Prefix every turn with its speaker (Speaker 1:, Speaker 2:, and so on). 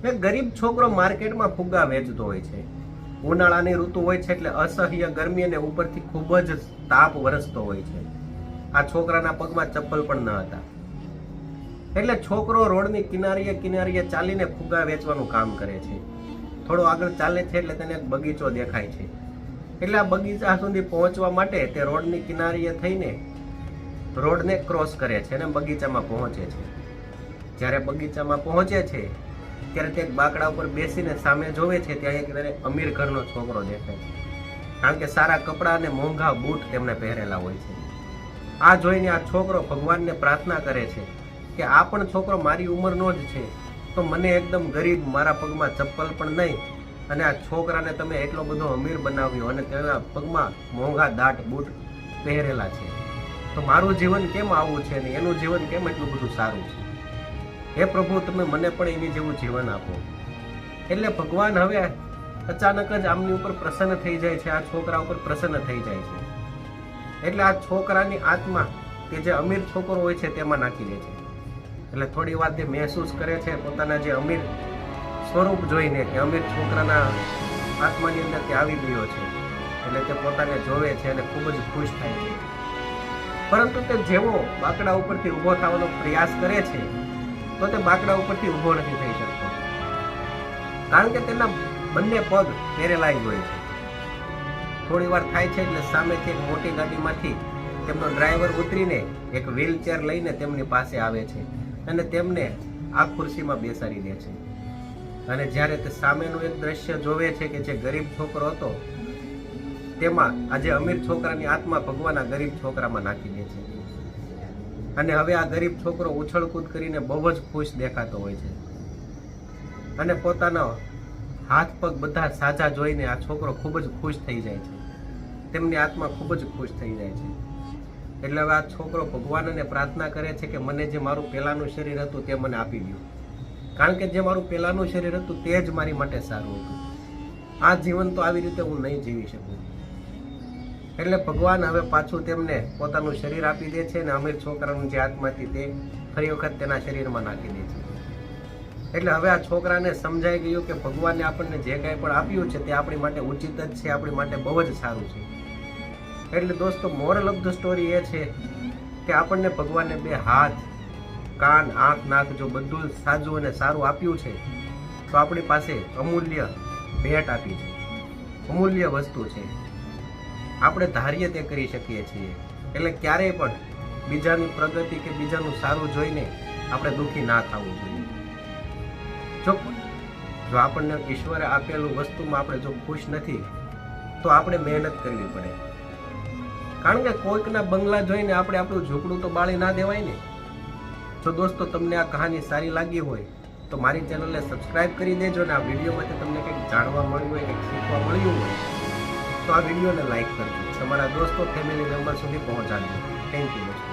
Speaker 1: એક ગરીબ છોકરો માર્કેટમાં ફુગ્ગા વેચતો હોય છે. ઉનાળાની ઋતુ હોય છે એટલે અસહ્ય ગરમી અને ઉપરથી ખૂબ જ તાપ વરસતો હોય છે. આ છોકરાના પગમાં ચપ્પલ પણ ન હતા. એટલે છોકરો રોડની કિનારીએ કિનારીએ ચાલીને ફુગ્ગા વેચવાનું કામ કરે છે. થોડો આગળ ચાલે છે એટલે તેને એક બગીચો દેખાય છે. એટલે આ બગીચા સુધી પહોંચવા માટે તે રોડની કિનારીએ થઈને રોડને ક્રોસ કરે છે અને બગીચામાં પહોંચે છે. જ્યારે બગીચામાં પહોંચે છે ત્યારે તે બાકડા ઉપર બેસીને સામે જોવે છે ત્યાં એક તેને અમીર ઘરનો છોકરો દેખાય છે. કારણ કે સારા કપડાં અને મોંઘા બૂટ તેમને પહેરેલા હોય છે. આ જોઈને આ છોકરો ભગવાનને પ્રાર્થના કરે છે કે આ પણ છોકરો મારી ઉંમરનો જ છે, તો મને એકદમ ગરીબ, મારા પગમાં ચપ્પલ પણ નહીં, અને આ છોકરાને તમે એટલો બધો અમીર બનાવ્યો અને તેના પગમાં મોંઘા દાટ બૂટ પહેરેલા છે, તો મારું જીવન કેમ આવું છે ને એનું જીવન કેમ એટલું બધું સારું છે? હે પ્રભુ, તમે મને પણ એની જેવું જીવન આપો. એટલે ભગવાન હવે અચાનક જ આમની ઉપર પ્રસન્ન થઈ જાય છે, આ છોકરા ઉપર પ્રસન્ન થઈ જાય છે. એટલે આ છોકરાની આત્મા કે જે અમીર છોકરો હોય છે તેમાં નાખી દે છે. એટલે થોડી વાર તે મહેસૂસ કરે છે પોતાના જે અમીર સ્વરૂપ જોઈને કે અમીર છોકરાના આત્માની અંદર તે આવી ગયો છે. એટલે તે પોતાને જોવે છે અને ખૂબ જ ખુશ થાય છે. પરંતુ તે જેવો બાકડા ઉપરથી ઊભો થવાનો પ્રયાસ કરે છે તો તે બાકડા ઉપરથી ઊભો નથી થઈ શકતો, કારણ કે તેના બંને પગ પેરેલાઇઝ હોય છે. થોડી વાર થાય છે એટલે સામેથી એક મોટી ગાડીમાંથી તેમનો ડ્રાઈવર ઉતરીને એક વ્હીલચેર લઈને તેમની પાસે આવે છે અને તેમને આ ખુરશીમાં બેસાડી દે છે. અને જ્યારે તે સામેનું એક દ્રશ્ય જોવે છે કે જે ગરીબ છોકરો હતો તેમાં આજે અમીર છોકરાની આત્મા ભગવાન આ ગરીબ છોકરામાં નાખી દે છે. અને હવે આ ગરીબ છોકરો ઉછળકૂદ કરીને બહુ જ ખુશ દેખાતો હોય છે. અને પોતાનો હાથ પગ બધા સાજા જોઈને આ છોકરો ખૂબ જ ખુશ થઈ જાય છે. તેમની આત્મા ખૂબ જ ખુશ થઈ જાય છે. એટલે હવે આ છોકરો ભગવાનને પ્રાર્થના કરે છે કે મને જે મારું પહેલાંનું શરીર હતું તે મને આપી દો, કારણ કે જે મારું પહેલાંનું શરીર હતું તે જ મારી માટે સારું હતું. આ જીવન તો આવી રીતે હું નહીં જીવી શકું. એટલે ભગવાન હવે પાછું તેમને પોતાનું શરીર આપી દે છે અને અમીર છોકરાનું જે આત્મા હતી તે ફરી વખત તેના શરીરમાં નાખી દે છે. એટલે હવે આ છોકરાને સમજાઈ ગયું કે ભગવાને આપણને જે કાંઈ પણ આપ્યું છે તે આપણી માટે ઉચિત જ છે, આપણી માટે બહુ જ સારું છે. એટલે દોસ્તો, મોરલ ઓફ ધ સ્ટોરી એ છે કે આપણને ભગવાને બે હાથ, કાન, આંખ, નાક જો બધું સાજું અને સારું આપ્યું છે તો આપણી પાસે અમૂલ્ય ભેટ આપી છે, અમૂલ્ય વસ્તુ છે. આપણે ધારીએ તે કરી શકીએ છીએ. એટલે ક્યારેય પણ બીજાની પ્રગતિ કે બીજાનું સારું જોઈને આપણે દુઃખી ના થવું જોઈએ. જો આપણને ઈશ્વરે આપેલું વસ્તુમાં આપણે જો ખુશ નથી તો આપણે મહેનત કરવી પડે, કારણ કે કોઈકના બંગલા જોઈને આપણે આપણું ઝૂંપડું તો બાળી ના દેવાય ને. જો દોસ્તો તમને આ કહાની સારી લાગી હોય તો મારી ચેનલને સબસ્ક્રાઇબ કરી દેજો અને આ વિડીયોમાંથી તમને કંઈક જાણવા મળ્યું હોય, કંઈક શીખવા મળ્યું હોય તો આ વિડીયોને લાઈક કરજો, તમારા દોસ્તો, ફેમિલી મેમ્બર સુધી પહોંચાડજો. Thank you.